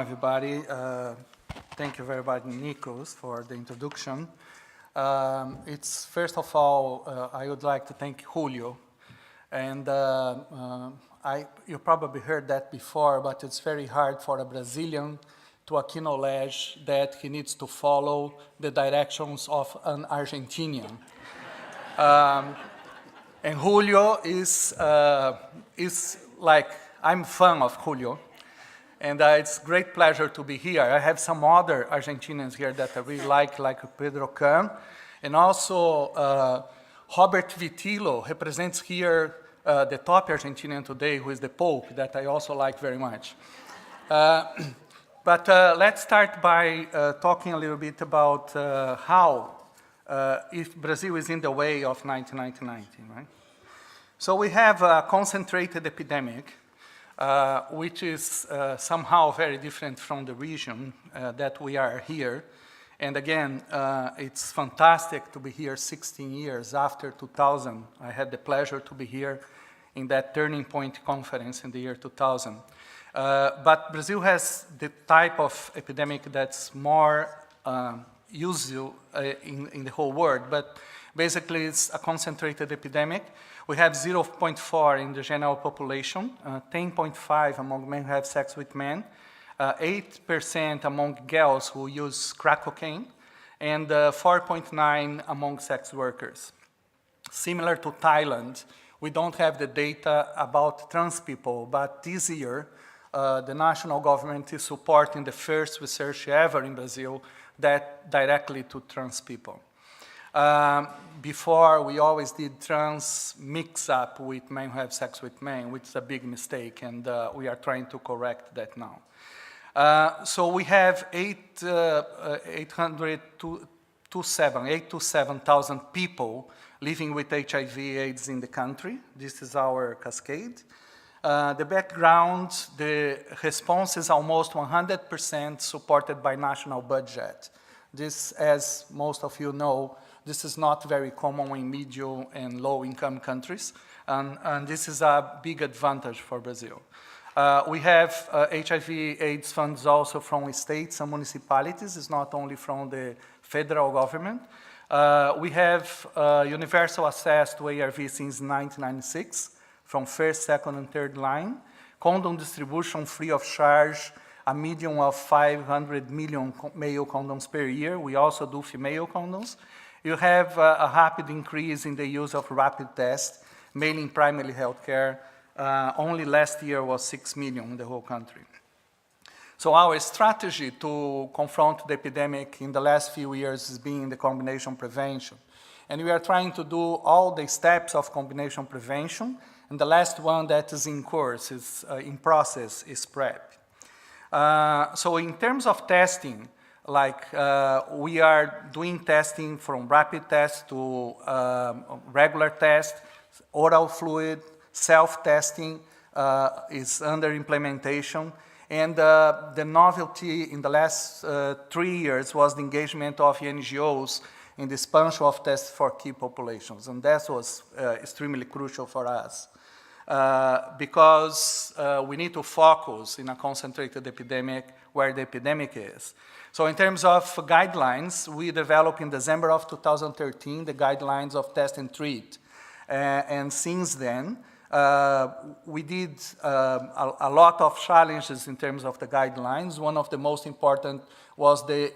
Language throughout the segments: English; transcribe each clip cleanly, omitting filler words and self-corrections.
Everybody, thank you very much, Nikos, for the introduction. It's first of all, I would like to thank Julio, and you probably heard that before, but it's very hard for a Brazilian to acknowledge that he needs to follow the directions of an Argentinian. And Julio is like, I'm a fan of Julio. And it's a great pleasure to be here. I have some other Argentinians here that I really like Pedro Can. And also, Robert Vitillo represents here the top Argentinian today, who is the Pope, that I also like very much. But let's start by talking a little bit about how, if Brazil is in the way of 1919, right? So we have a concentrated epidemic, which is somehow very different from the region that we are here. And again, it's fantastic to be here 16 years after 2000. I had the pleasure to be here in that Turning Point conference in the year 2000. But Brazil has the type of epidemic that's more usual in the whole world. But basically, it's a concentrated epidemic. We have 0.4 in the general population, 10.5 among men who have sex with men, 8% among girls who use crack cocaine, and 4.9 among sex workers. Similar to Thailand, we don't have the data about trans people, but this year, the national government is supporting the first research ever in Brazil that directly to trans people. Before, we always did trans mix-up with men who have sex with men, which is a big mistake, and we are trying to correct that now. So we have 8 to 7,000 people living with HIV/AIDS in the country. This is our cascade. The background, the response is almost 100% supported by national budget. This, as most of you know, this is not very common in medium and low-income countries, and this is a big advantage for Brazil. We have HIV/AIDS funds also from states and municipalities. It's not only from the federal government. We have universal access to ARV since 1996, from first, second, and third line. Condom distribution free of charge, a median of 500 million male condoms per year. We also do female condoms. You have a rapid increase in the use of rapid tests, mainly in primary health care. Only last year was 6 million in the whole country. So our strategy to confront the epidemic in the last few years has been the combination prevention. And we are trying to do all the steps of combination prevention. And the last one that is in course, is in process, is PrEP. So in terms of testing, we are doing testing from rapid tests to regular tests, oral fluid, self-testing is under implementation. And the novelty in the last 3 years was the engagement of NGOs in the expansion of tests for key populations. And that was extremely crucial for us. Because we need to focus in a concentrated epidemic where the epidemic is. So in terms of guidelines, we developed in December of 2013 the guidelines of test and treat. And since then, we did a lot of challenges in terms of the guidelines. One of the most important was the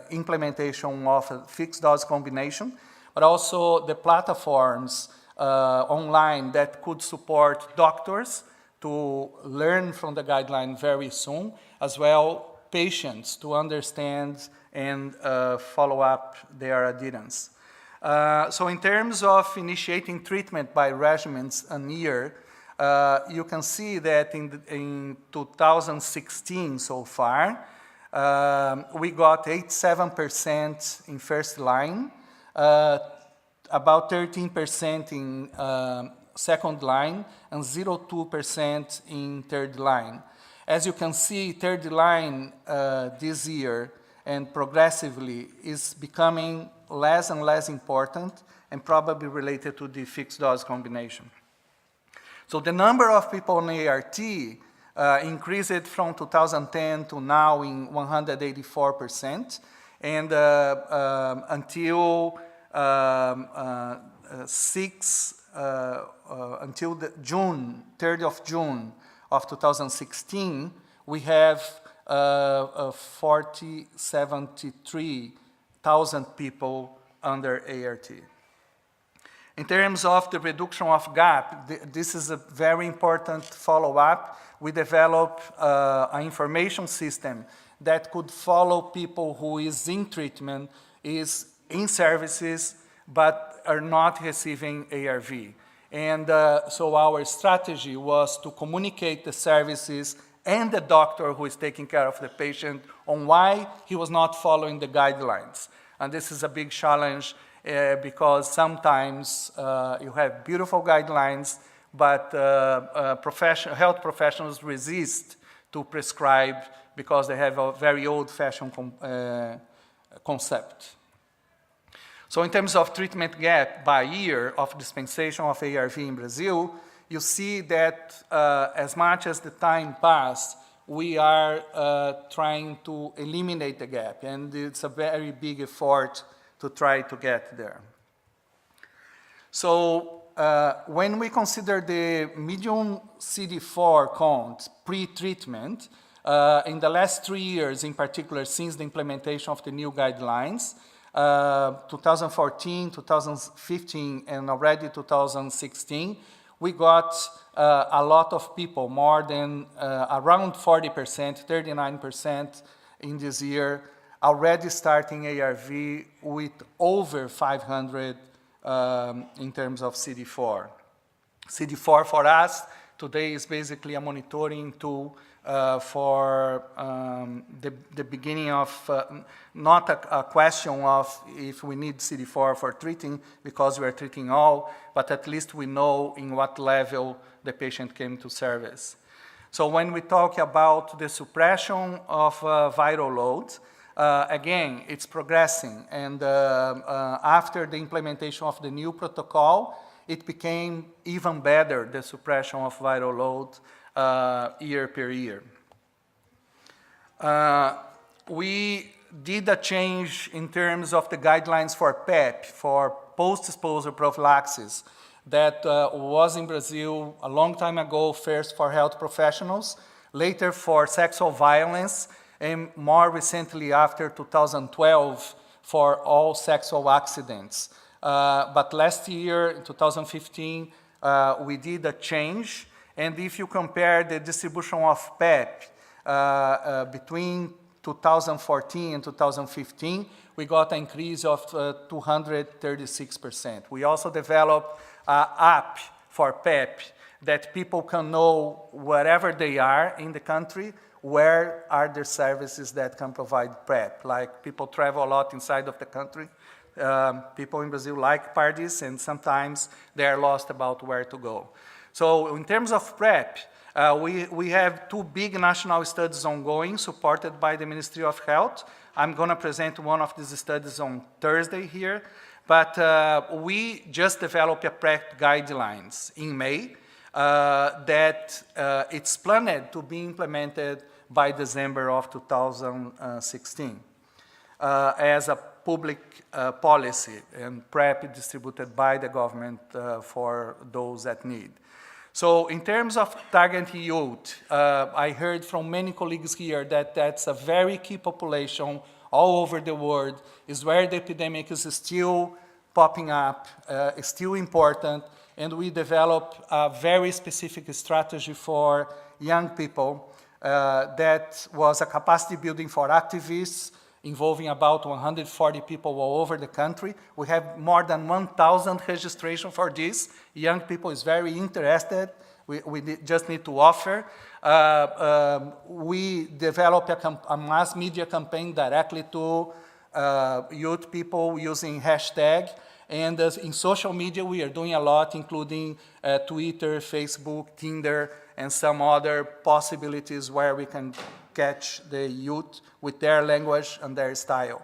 implementation of a fixed dose combination, but also the platforms online that could support doctors to learn from the guideline very soon, as well patients to understand and follow up their adherence. So in terms of initiating treatment by regimens a year, you can see that in 2016 so far, we got 87% in first line, about 13% in second line, and 0.2% in third line. As you can see, third line this year and progressively is becoming less and less important and probably related to the fixed dose combination. So the number of people on ART increased from 2010 to now in 184%. And until until the June, 3rd of June of 2016, we have 73,000 people under ART. In terms of the reduction of gap, this is a very important follow-up. We developed an information system that could follow people who is in treatment, is in services, but are not receiving ARV. And so our strategy was to communicate the services and the doctor who is taking care of the patient on why he was not following the guidelines. And this is a big challenge because sometimes you have beautiful guidelines, but health professionals resist to prescribe because they have a very old-fashioned concept. So in terms of treatment gap by year of dispensation of ARV in Brazil, you see that as much as the time passed, we are trying to eliminate the gap, and it's a very big effort to try to get there. So when we consider the median CD4 count pre-treatment, in the last 3 years, in particular, since the implementation of the new guidelines, 2014, 2015, and already 2016, we got a lot of people, more than around 40%, 39% in this year, already starting ARV with over 500 in terms of CD4. CD4 for us today is basically a monitoring tool for the beginning of, not a question of if we need CD4 for treating, because we are treating all, but at least we know in what level the patient came to service. So when we talk about the suppression of viral load, again, it's progressing. And after the implementation of the new protocol, it became even better, the suppression of viral load year per year. We did a change in terms of the guidelines for PEP, for post-exposure prophylaxis, that was in Brazil a long time ago, first for health professionals, later for sexual violence, and more recently after 2012 for all sexual accidents. But last year, in 2015, we did a change. And if you compare the distribution of PEP between 2014 and 2015, we got an increase of 236%. We also developed an app for PEP that people can know wherever they are in the country, where are the services that can provide PrEP. Like people travel a lot inside of the country. People in Brazil like parties, and sometimes they are lost about where to go. So in terms of PrEP, we have 2 big national studies ongoing, supported by the Ministry of Health. I'm going to present one of these studies on Thursday here. But we just developed a PrEP guidelines in May that it's planned to be implemented by December of 2016 as a public policy, and PrEP distributed by the government for those that need. So in terms of targeting youth, I heard from many colleagues here that that's a very key population all over the world, is where the epidemic is still popping up, is still important, and we developed a very specific strategy for young people that was a capacity building for activists, involving about 140 people all over the country. We have more than 1,000 registrations for this. Young people is very interested. We just need to offer. We developed a mass media campaign directly to youth people using hashtag. And in social media, we are doing a lot, including Twitter, Facebook, Tinder, and some other possibilities where we can catch the youth with their language and their style.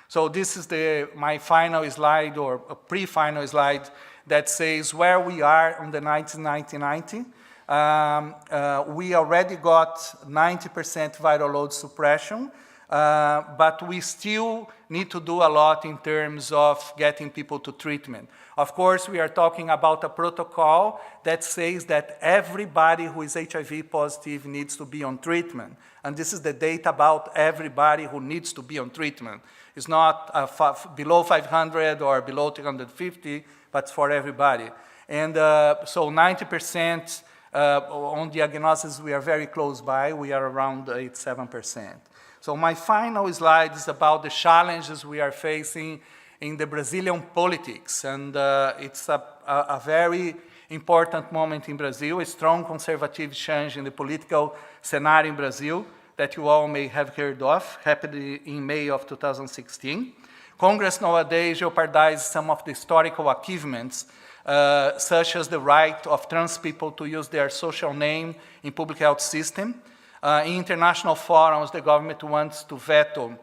So this is my final slide, or a pre-final slide, that says where we are in the 1990. We already got 90% viral load suppression, but we still need to do a lot in terms of getting people to treatment. Of course, we are talking about a protocol that says that everybody who is HIV positive needs to be on treatment. And this is the data about everybody who needs to be on treatment. It's not below 500 or below 350, but for everybody. And so 90% on diagnosis, we are very close by. We are around 87%. So my final slide is about the challenges we are facing in the Brazilian politics. And it's a very important moment in Brazil, a strong conservative change in the political scenario in Brazil that you all may have heard of, happened in May of 2016. Congress nowadays jeopardizes some of the historical achievements, such as the right of trans people to use their social name in public health system. In international forums, the government wants to veto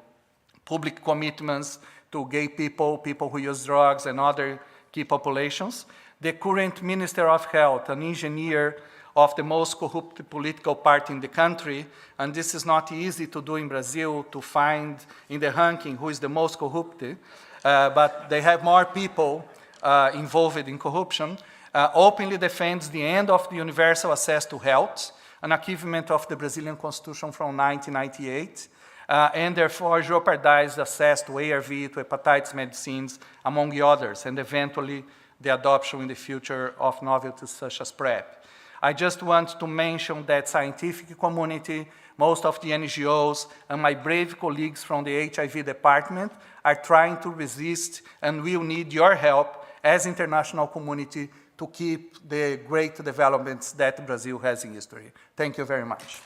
public commitments to gay people, people who use drugs, and other key populations. The current Minister of Health, an engineer of the most corrupt political party in the country, and this is not easy to do in Brazil, to find in the ranking who is the most corrupt, but they have more people involved in corruption, openly defends the end of the universal access to health, an achievement of the Brazilian Constitution from 1998, and therefore jeopardized access to ARV, to hepatitis medicines, among the others, and eventually the adoption in the future of novelties such as PrEP. I just want to mention that scientific community, most of the NGOs, and my brave colleagues from the HIV department are trying to resist, and will need your help as international community to keep the great developments that Brazil has in history. Thank you very much.